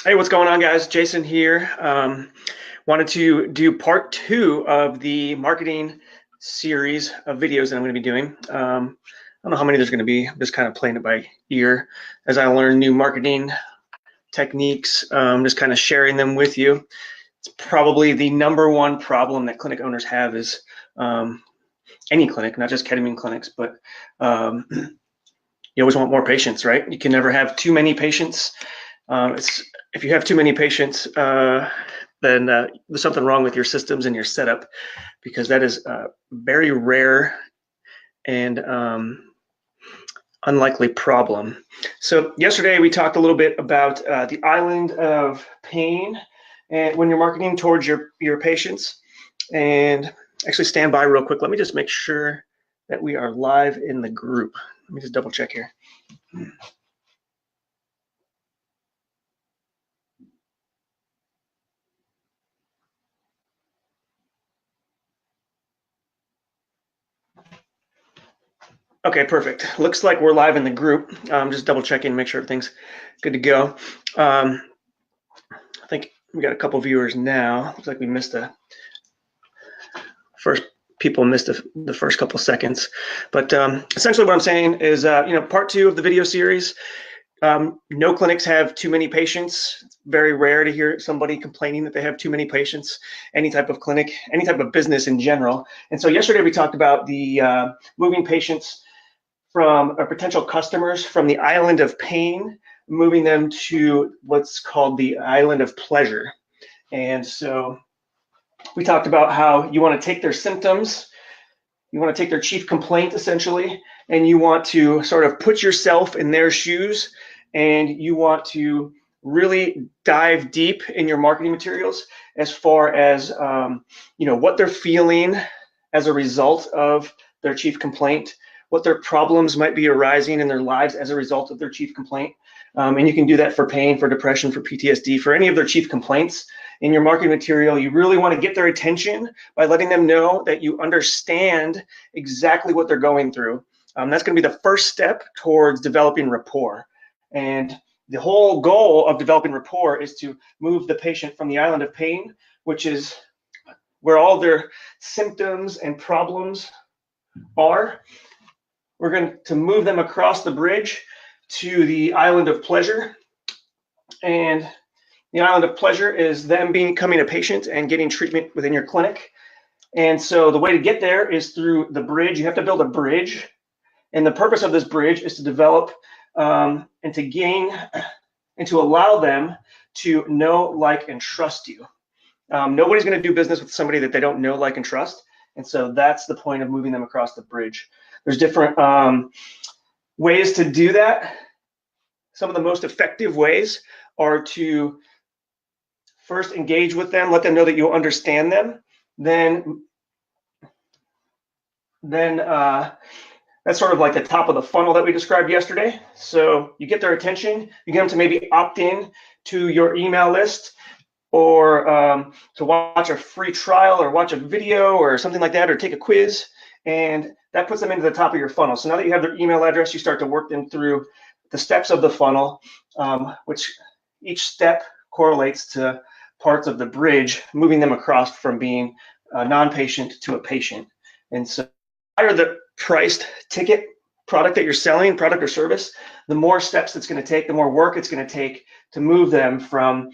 Hey, what's going on, guys? Jason here. Wanted to do part 2 of the marketing series of videos that I'm going to be doing. I don't know how many there's going to be. I'm just kind of playing it by ear as I learn new marketing techniques, just kind of sharing them with you. It's probably the #1 problem that clinic owners have is any clinic, not just ketamine clinics, but you always want more patients, right? You can never have too many patients. If you have too many patients, then there's something wrong with your systems and your setup, because that is a very rare and unlikely problem. So yesterday we talked a little bit about the island of pain and when you're marketing towards your patients. And actually, stand by real quick. Let me just make sure that we are live in the group. Let me just double check here. Okay, perfect. Looks like we're live in the group. Just double checking, make sure everything's good to go. I think we got a couple viewers now. Looks like we missed the first couple seconds. But essentially what I'm saying is, part 2 of the video series. No clinics have too many patients. It's very rare to hear somebody complaining that they have too many patients, any type of clinic, any type of business in general. And so yesterday we talked about the moving patients from potential customers from the island of pain, moving them to what's called the island of pleasure. And so we talked about how you want to take their symptoms, you want to take their chief complaint essentially, and you want to sort of put yourself in their shoes, and you want to really dive deep in your marketing materials as far as what they're feeling as a result of their chief complaint, what their problems might be arising in their lives as a result of their chief complaint. And you can do that for pain, for depression, for PTSD, for any of their chief complaints. In your marketing material, you really want to get their attention by letting them know that you understand exactly what they're going through. That's going to be the first step towards developing rapport. And the whole goal of developing rapport is to move the patient from the island of pain, which is where all their symptoms and problems are. We're going to move them across the bridge to the island of pleasure. And the island of pleasure is them becoming a patient and getting treatment within your clinic. And so the way to get there is through the bridge. You have to build a bridge. And the purpose of this bridge is to develop and to gain and to allow them to know, like, and trust you. Nobody's going to do business with somebody that they don't know, like, and trust. And so that's the point of moving them across the bridge. There's different ways to do that. Some of the most effective ways are to first engage with them, let them know that you understand them. Then that's sort of like the top of the funnel that we described yesterday. So you get their attention, you get them to maybe opt in to your email list, or to watch a free trial, or watch a video or something like that, or take a quiz, and that puts them into the top of your funnel. So now that you have their email address, you start to work them through the steps of the funnel, which each step correlates to parts of the bridge, moving them across from being a non-patient to a patient. And so the higher the priced ticket product that you're selling, product or service, the more steps it's going to take, the more work it's going to take to move them from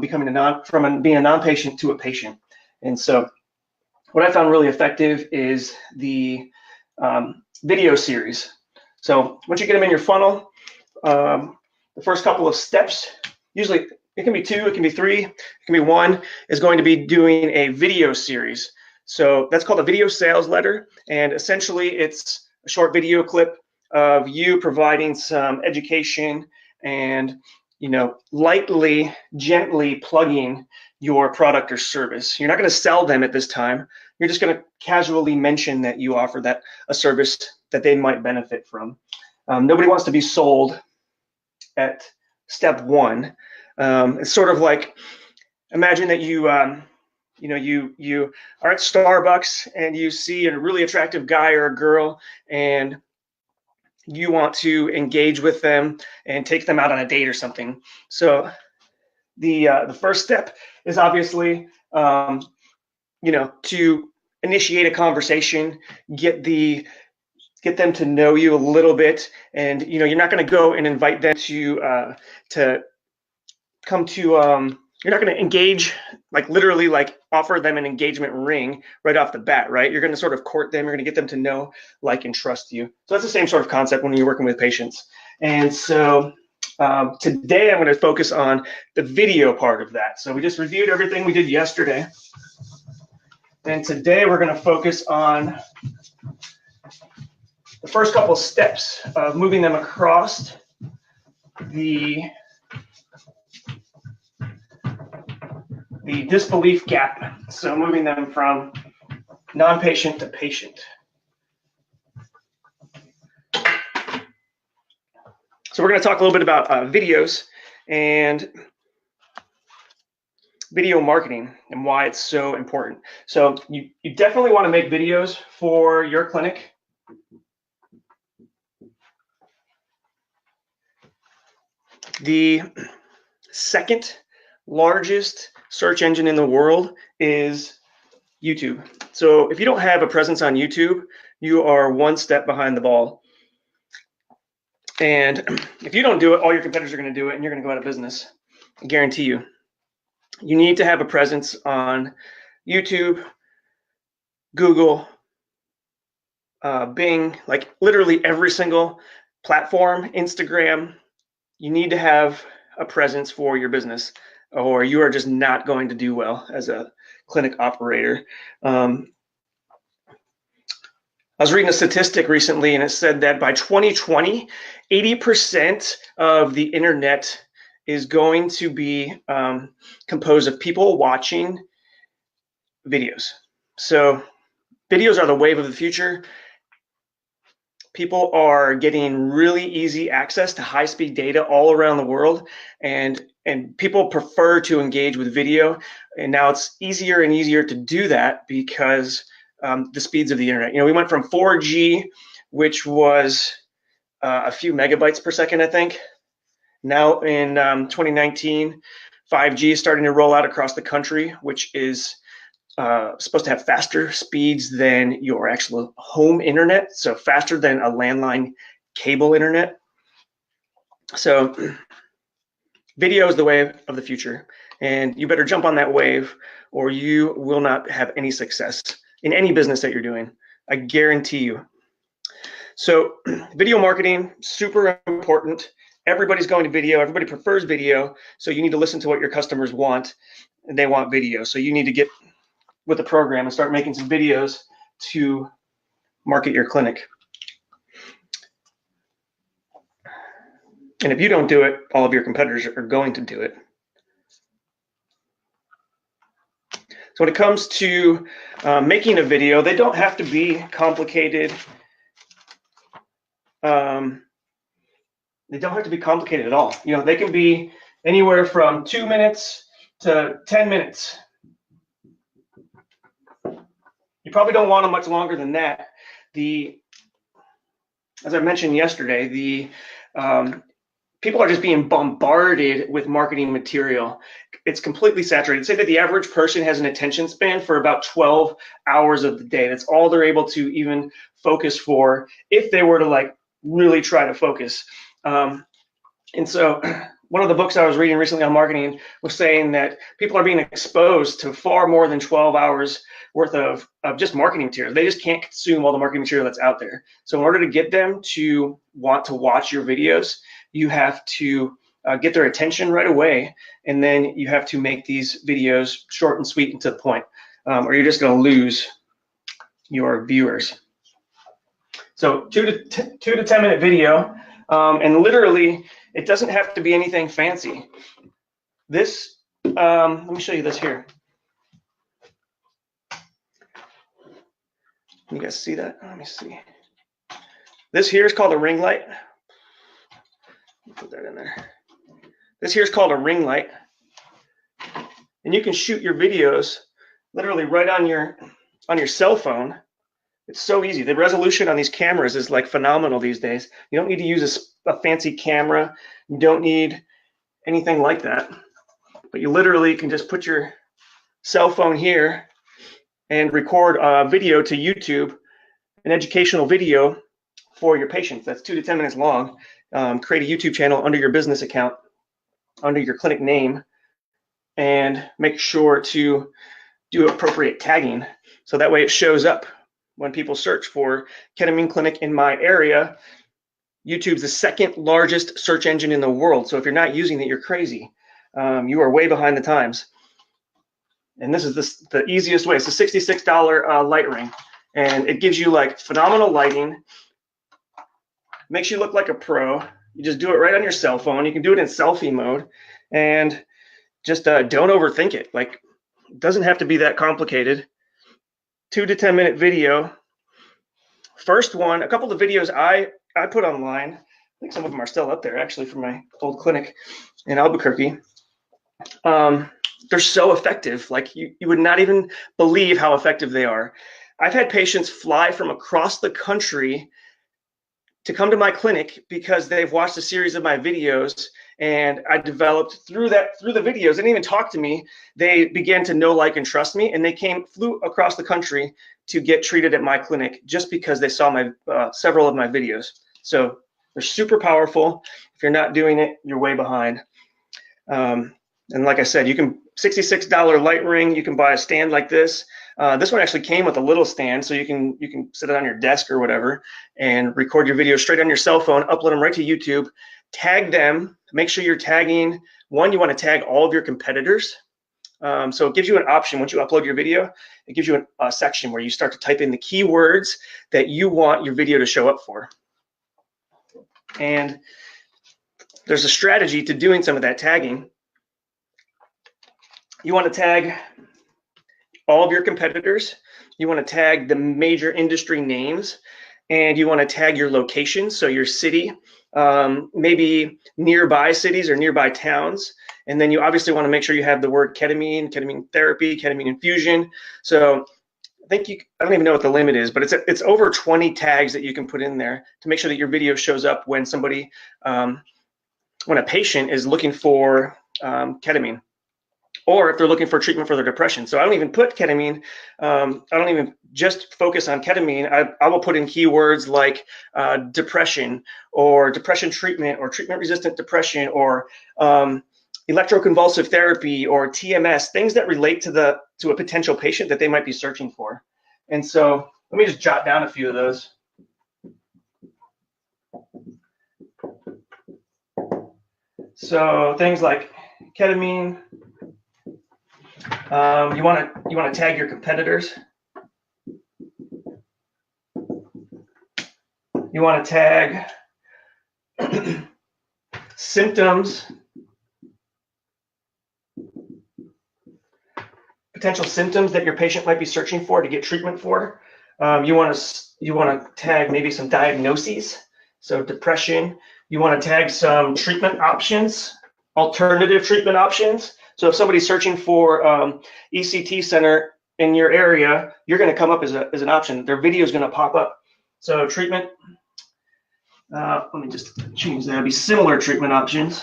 being a non-patient to a patient. And so what I found really effective is the video series. So once you get them in your funnel, the first couple of steps, usually it can be 2, it can be 3, it can be 1, is going to be doing a video series. So that's called a video sales letter. And essentially it's a short video clip of you providing some education and, lightly, gently plugging your product or service. You're not going to sell them at this time. You're just going to casually mention that you offer a service that they might benefit from. Nobody wants to be sold at step 1. It's sort of like, imagine that you are at Starbucks and you see a really attractive guy or a girl, and you want to engage with them and take them out on a date or something. So the first step is obviously, to initiate a conversation, get them to know you a little bit, and you're not going to go and invite them to come to. You're not going to engage, like literally, like offer them an engagement ring right off the bat, right? You're going to sort of court them. You're going to get them to know, like, and trust you. So that's the same sort of concept when you're working with patients. And so today I'm going to focus on the video part of that. So we just reviewed everything we did yesterday. And today we're going to focus on the first couple of steps of moving them across the disbelief gap. So moving them from non-patient to patient. So we're going to talk a little bit about videos and video marketing and why it's so important. So you definitely want to make videos for your clinic. The second largest search engine in the world is YouTube. So if you don't have a presence on YouTube, you are one step behind the ball. And if you don't do it, all your competitors are going to do it, and you're going to go out of business. I guarantee you. You need to have a presence on YouTube, Google, Bing, like literally every single platform, Instagram. You need to have a presence for your business, or you are just not going to do well as a clinic operator. I was reading a statistic recently, and it said that by 2020, 80% of the internet is going to be composed of people watching videos. So videos are the wave of the future. People are getting really easy access to high-speed data all around the world, and people prefer to engage with video. And now it's easier and easier to do that because the speeds of the internet. We went from 4G, which was a few megabytes per second, I think. Now in 2019, 5G is starting to roll out across the country, which is supposed to have faster speeds than your actual home internet, so faster than a landline cable internet. So video is the wave of the future, and you better jump on that wave or you will not have any success in any business that you're doing. I guarantee you. So video marketing, super important. Everybody's going to video. Everybody prefers video. So you need to listen to what your customers want, and they want video. So you need to get with the program and start making some videos to market your clinic. And if you don't do it, all of your competitors are going to do it. So when it comes to making a video, they don't have to be complicated. They don't have to be complicated at all. They can be anywhere from 2 minutes to 10 minutes. You probably don't want them much longer than that. As I mentioned yesterday, people are just being bombarded with marketing material. It's completely saturated. Say that the average person has an attention span for about 12 hours of the day. That's all they're able to even focus for if they were to really try to focus. And so one of the books I was reading recently on marketing was saying that people are being exposed to far more than 12 hours worth of just marketing material. They just can't consume all the marketing material that's out there. So in order to get them to want to watch your videos, you have to get their attention right away, and then you have to make these videos short and sweet and to the point, or you're just going to lose your viewers. So 2 to 10 minute video, and literally it doesn't have to be anything fancy. This, let me show you this here. Can you guys see that? Let me see. This here is called a ring light. Put that in there. This here is called a ring light, and you can shoot your videos literally right on your cell phone. It's so easy. The resolution on these cameras is phenomenal these days. You don't need to use a fancy camera. You don't need anything like that. but you literally can just put your cell phone here and record a video to YouTube, an educational video for your patients that's 2 to 10 minutes long. Create a YouTube channel under your business account, under your clinic name, and make sure to do appropriate tagging so that way it shows up when people search for ketamine clinic in my area. YouTube's the second largest search engine in the world, so if you're not using it, you're crazy. You are way behind the times. And this is the easiest way. It's a $66 light ring, and it gives you like phenomenal lighting, makes you look like a pro. You just do it right on your cell phone. You can do it in selfie mode, and just don't overthink it. Like, it doesn't have to be that complicated. 2 to 10 minute video. First one, a couple of the videos I put online, I think some of them are still up there actually from my old clinic in Albuquerque. They're so effective. Like, you would not even believe how effective they are. I've had patients fly from across the country to come to my clinic because they've watched a series of my videos, and I developed through the videos. They didn't even talk to me. They began to know, like, and trust me, and they flew across the country to get treated at my clinic just because they saw my several of my videos. So they're super powerful. If you're not doing it, you're way behind. And like I said, you can $66 light ring. You can buy a stand like this. This one actually came with a little stand, so you can sit it on your desk or whatever and record your videos straight on your cell phone, upload them right to YouTube, tag them. Make sure you're tagging. One, you want to tag all of your competitors. So it gives you an option once you upload your video. It gives you a section where you start to type in the keywords that you want your video to show up for. And there's a strategy to doing some of that tagging. You want to tag all of your competitors. You want to tag the major industry names, and you want to tag your location, so your city, maybe nearby cities or nearby towns. And then you obviously want to make sure you have the word ketamine, ketamine therapy, ketamine infusion. So I don't even know what the limit is, but it's over 20 tags that you can put in there to make sure that your video shows up when somebody, when a patient is looking for ketamine, or if they're looking for treatment for their depression. So I don't even put ketamine. I don't even just focus on ketamine. I will put in keywords like depression, or depression treatment, or treatment-resistant depression, or electroconvulsive therapy, or TMS, things that relate to a potential patient that they might be searching for. And so let me just jot down a few of those. So things like ketamine. You want to tag your competitors. You want to tag symptoms, potential symptoms that your patient might be searching for to get treatment for. You want to tag maybe some diagnoses. So depression. You want to tag some treatment options, alternative treatment options. So if somebody's searching for ECT center in your area, you're going to come up as an option. Their video is going to pop up. So treatment, let me just change that. It'll be similar treatment options.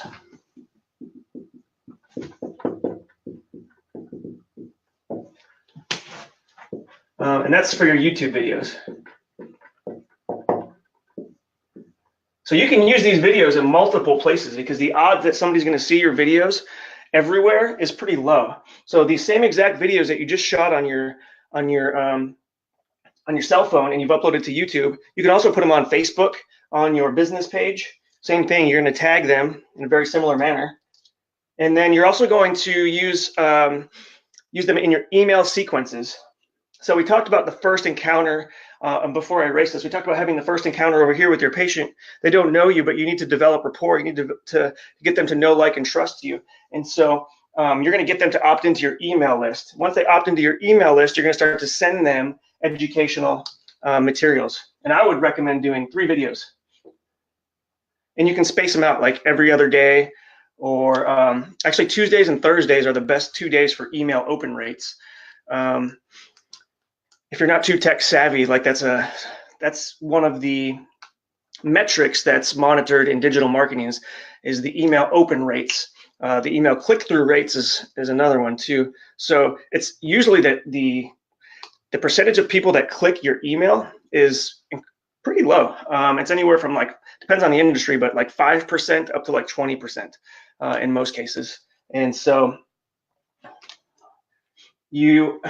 And that's for your YouTube videos. So you can use these videos in multiple places, because the odds that somebody's going to see your videos everywhere is pretty low. So these same exact videos that you just shot on your cell phone and you've uploaded to YouTube, you can also put them on Facebook on your business page. Same thing, you're going to tag them in a very similar manner. And then you're also going to use them in your email sequences. So we talked about the first encounter, and before I erase this, we talked about having the first encounter over here with your patient. They don't know you, but you need to develop rapport. You need to get them to know, like, and trust you. And so you're going to get them to opt into your email list. Once they opt into your email list, you're going to start to send them educational materials. And I would recommend doing 3 videos. And you can space them out like every other day, or actually Tuesdays and Thursdays are the best 2 days for email open rates. If you're not too tech savvy, like that's one of the metrics that's monitored in digital marketing is the email open rates. The email click-through rates is another one too. So it's usually that the percentage of people that click your email is pretty low. It's anywhere from like, depends on the industry, but like 5% up to like 20% in most cases. And so you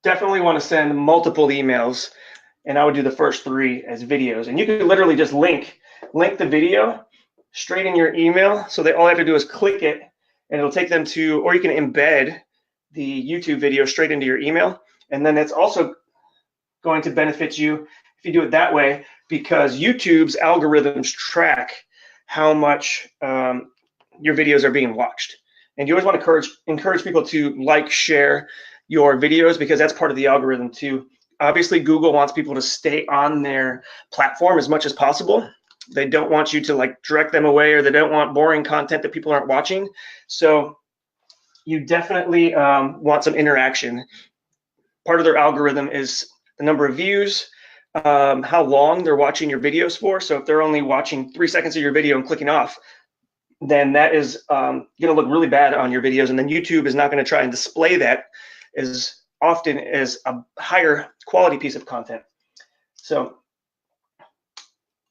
definitely want to send multiple emails, and I would do the first 3 as videos. And you can literally just link the video straight in your email. So they all have to do is click it, and it'll take them to, or you can embed the YouTube video straight into your email. And then it's also going to benefit you if you do it that way, because YouTube's algorithms track how much your videos are being watched. And you always want to encourage people to like, share your videos, because that's part of the algorithm too. Obviously, Google wants people to stay on their platform as much as possible. They don't want you to like direct them away, or they don't want boring content that people aren't watching. So you definitely want some interaction. Part of their algorithm is the number of views, how long they're watching your videos for. So if they're only watching 3 seconds of your video and clicking off, then that is going to look really bad on your videos. And then YouTube is not going to try and display that as often as a higher quality piece of content. So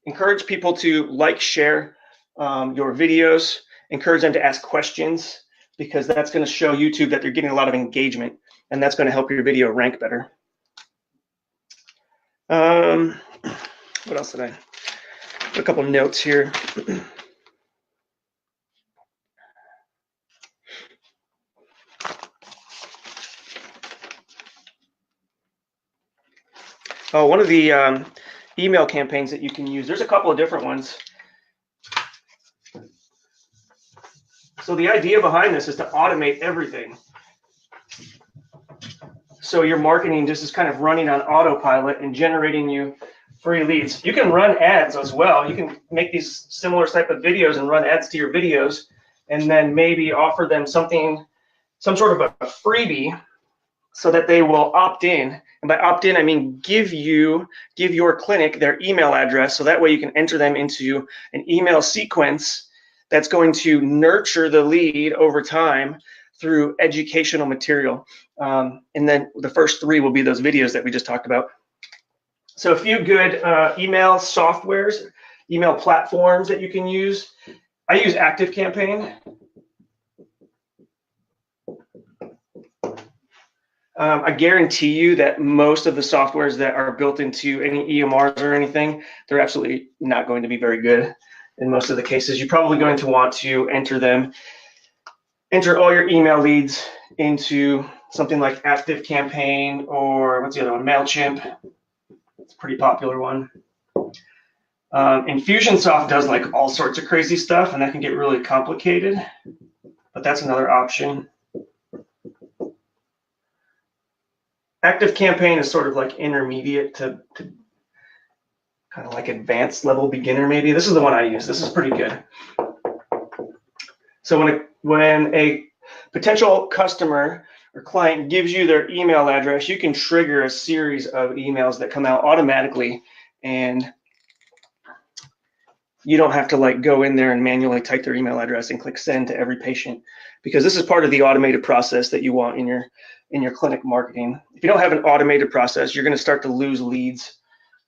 encourage people to like, share your videos, encourage them to ask questions, because that's going to show YouTube that they're getting a lot of engagement, and that's going to help your video rank better. What else did I? A couple notes here. Oh, one of the email campaigns that you can use, there's a couple of different ones. So the idea behind this is to automate everything. So your marketing just is kind of running on autopilot and generating you free leads. You can run ads as well. You can make these similar type of videos and run ads to your videos, and then maybe offer them something, some sort of a freebie, so that they will opt in. And by opt in, I mean give your clinic their email address, so that way you can enter them into an email sequence that's going to nurture the lead over time through educational material. And then the first 3 will be those videos that we just talked about. So a few good email softwares, email platforms that you can use. I use ActiveCampaign. I guarantee you that most of the softwares that are built into any EMRs or anything, they're absolutely not going to be very good in most of the cases. You're probably going to want to enter all your email leads into something like ActiveCampaign, or what's the other one, MailChimp. It's a pretty popular one. Infusionsoft does like all sorts of crazy stuff, and that can get really complicated, but that's another option. ActiveCampaign is sort of like intermediate to kind of like advanced level beginner maybe. This is the one I use. This is pretty good. So when a potential customer or client gives you their email address, you can trigger a series of emails that come out automatically, and you don't have to like go in there and manually type their email address and click send to every patient, because this is part of the automated process that you want in your clinic marketing. If you don't have an automated process, you're going to start to lose leads,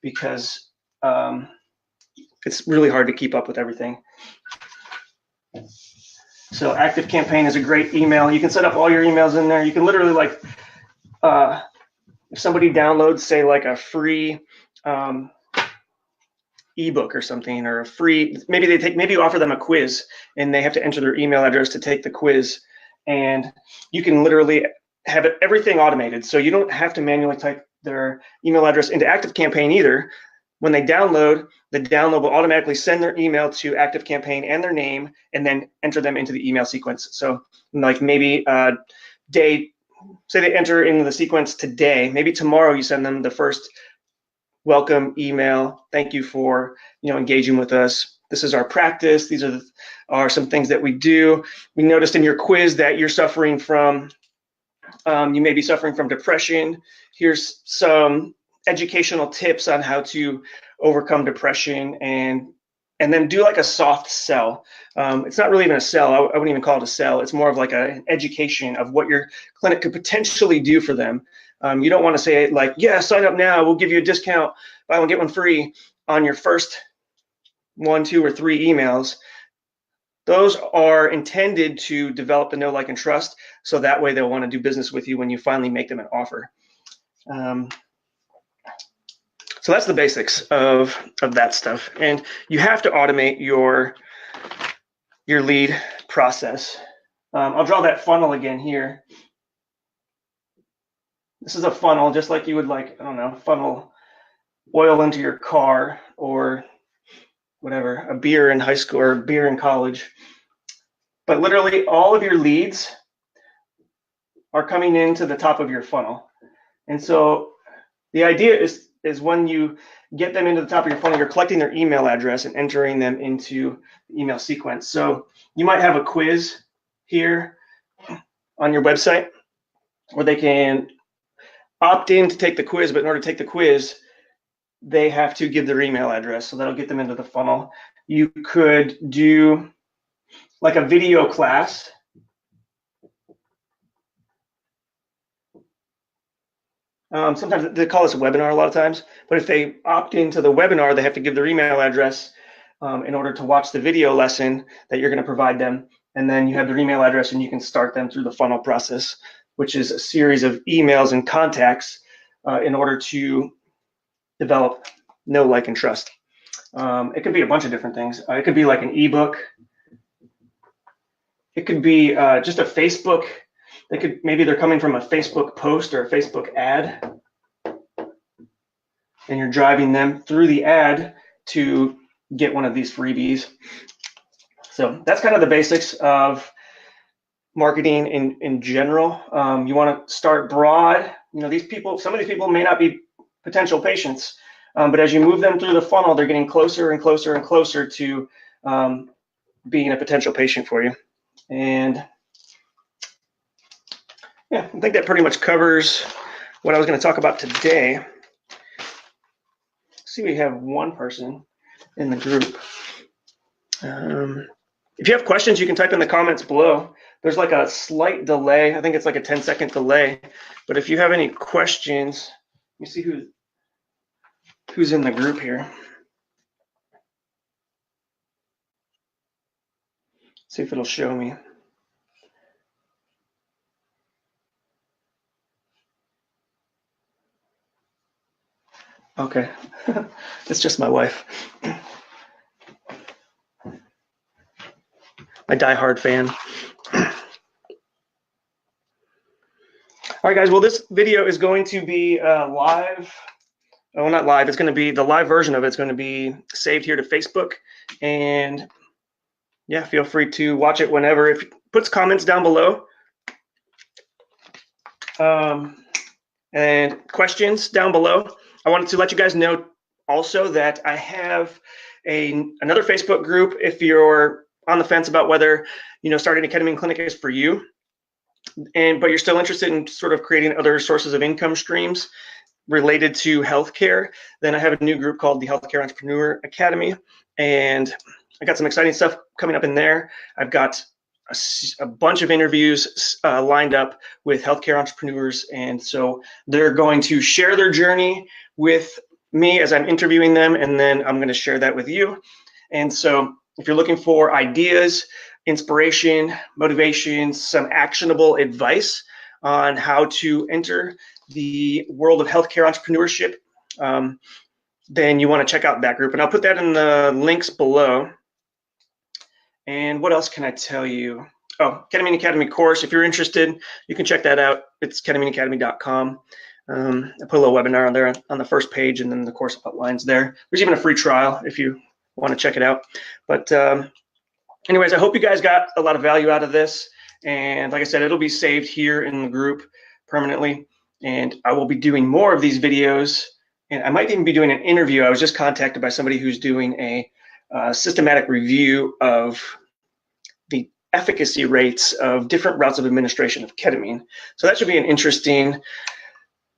because it's really hard to keep up with everything. So ActiveCampaign is a great email. You can set up all your emails in there. You can literally like, if somebody downloads, say like a free ebook or something, or a free, maybe you offer them a quiz and they have to enter their email address to take the quiz, and you can literally have everything automated. So you don't have to manually type their email address into ActiveCampaign either. When they download, the download will automatically send their email to ActiveCampaign and their name, and then enter them into the email sequence. So like maybe say they enter into the sequence today, maybe tomorrow you send them the first welcome email. Thank you for engaging with us. This is our practice. These are some things that we do. We noticed in your quiz that you're suffering from, you may be suffering from depression. Here's some educational tips on how to overcome depression and and then do like a soft sell. It's not really even a sell. I wouldn't even call it a sell. It's more of like an education of what your clinic could potentially do for them. You don't want to say like, yeah, sign up now, we'll give you a discount, buy one, get one free on your first 1, 2, or 3 emails. Those are intended to develop the know, like, and trust, so that way they'll want to do business with you when you finally make them an offer. So that's the basics of that stuff. And you have to automate your lead process. I'll draw that funnel again here. This is a funnel, just like you would, like, I don't know, funnel oil into your car or whatever, a beer in high school or a beer in college. But literally all of your leads are coming into the top of your funnel. And so the idea is when you get them into the top of your funnel, you're collecting their email address and entering them into the email sequence. So you might have a quiz here on your website where they can opt in to take the quiz, but in order to take the quiz, they have to give their email address. So that'll get them into the funnel. You could do like a video class. Sometimes they call this a webinar a lot of times, but if they opt into the webinar, they have to give their email address in order to watch the video lesson that you're going to provide them. And then you have their email address and you can start them through the funnel process, which is a series of emails and contacts in order to develop know, like, and trust. It could be a bunch of different things. It could be like an ebook. It could be just a Facebook. Maybe they're coming from a Facebook post or a Facebook ad, and you're driving them through the ad to get one of these freebies. So that's kind of the basics of marketing in general. You want to start broad. You know, some of these people may not be potential patients, but as you move them through the funnel, they're getting closer and closer and closer to being a potential patient for you. And yeah, I think that pretty much covers what I was going to talk about today. See, we have one person in the group. If you have questions, you can type in the comments below. There's like a slight delay. I think it's like a 10-second delay. But if you have any questions, let me see who's in the group here. See if it'll show me. Okay, it's just my wife. My diehard fan. All right, guys, well, this video is going to be live. Oh, not live. It's going to be the live version of it. It's going to be saved here to Facebook. And yeah, feel free to watch it whenever. If puts comments down below and questions down below. I wanted to let you guys know also that I have another Facebook group if you're on the fence about whether, you know, starting a ketamine clinic is for you, but you're still interested in sort of creating other sources of income streams related to healthcare. Then I have a new group called the Healthcare Entrepreneur Academy, and I got some exciting stuff coming up in there. I've got a bunch of interviews lined up with healthcare entrepreneurs, and so they're going to share their journey with me as I'm interviewing them, and then I'm going to share that with you. And so if you're looking for ideas, inspiration, motivation, some actionable advice on how to enter the world of healthcare entrepreneurship, then you want to check out that group. And I'll put that in the links below. And what else can I tell you? Oh, Ketamine Academy course. If you're interested, you can check that out. It's ketamineacademy.com. I put a little webinar on there on the first page, and then the course outlines there. There's even a free trial if you want to check it out. But anyways, I hope you guys got a lot of value out of this. And like I said, it'll be saved here in the group permanently. And I will be doing more of these videos. And I might even be doing an interview. I was just contacted by somebody who's doing a systematic review of the efficacy rates of different routes of administration of ketamine. So that should be an interesting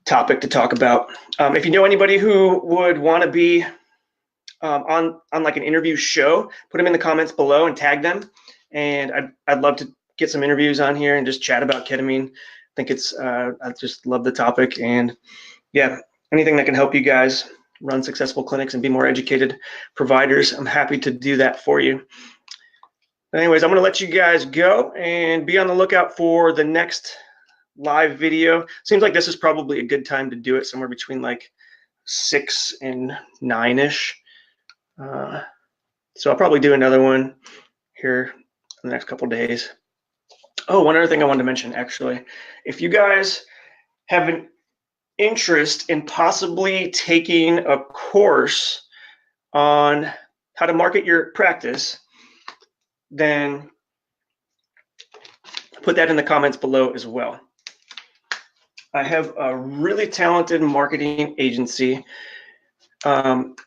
topic to talk about. If you know anybody who would want to be on like an interview show, put them in the comments below and tag them. And I'd love to get some interviews on here and just chat about ketamine. I think it's I just love the topic, and yeah, anything that can help you guys run successful clinics and be more educated providers, I'm happy to do that for you. But anyways, I'm going to let you guys go and be on the lookout for the next live video. Seems like this is probably a good time to do it, somewhere between like 6 and 9-ish. So I'll probably do another one here in the next couple days. Oh, one other thing I wanted to mention, actually. If you guys have an interest in possibly taking a course on how to market your practice, then put that in the comments below as well. I have a really talented marketing agency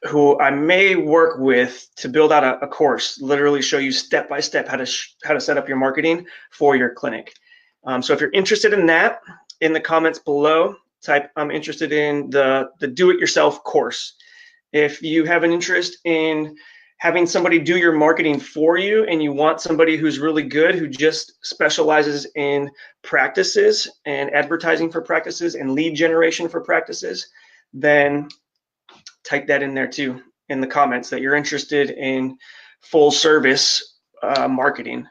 who I may work with to build out a course, literally show you step by step how to set up your marketing for your clinic. So if you're interested in that, in the comments below, type I'm interested in the do-it-yourself course. If you have an interest in having somebody do your marketing for you and you want somebody who's really good, who just specializes in practices and advertising for practices and lead generation for practices, then type that in there too in the comments that you're interested in full service marketing.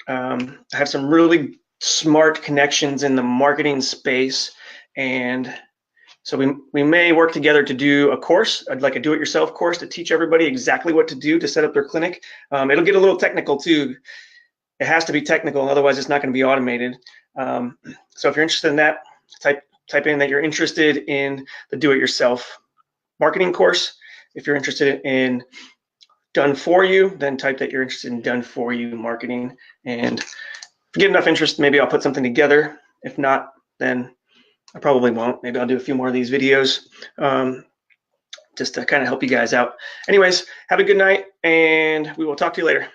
I have some really smart connections in the marketing space, and so we may work together to do a course, like a do-it-yourself course, to teach everybody exactly what to do to set up their clinic. It'll get a little technical too. It has to be technical, otherwise it's not going to be automated. So if you're interested in that, type in that you're interested in the do-it-yourself marketing course. If you're interested in done for you, then type that you're interested in done for you marketing. And if you get enough interest, maybe I'll put something together. If not, then I probably won't. Maybe I'll do a few more of these videos just to kind of help you guys out. Anyways, have a good night, and we will talk to you later.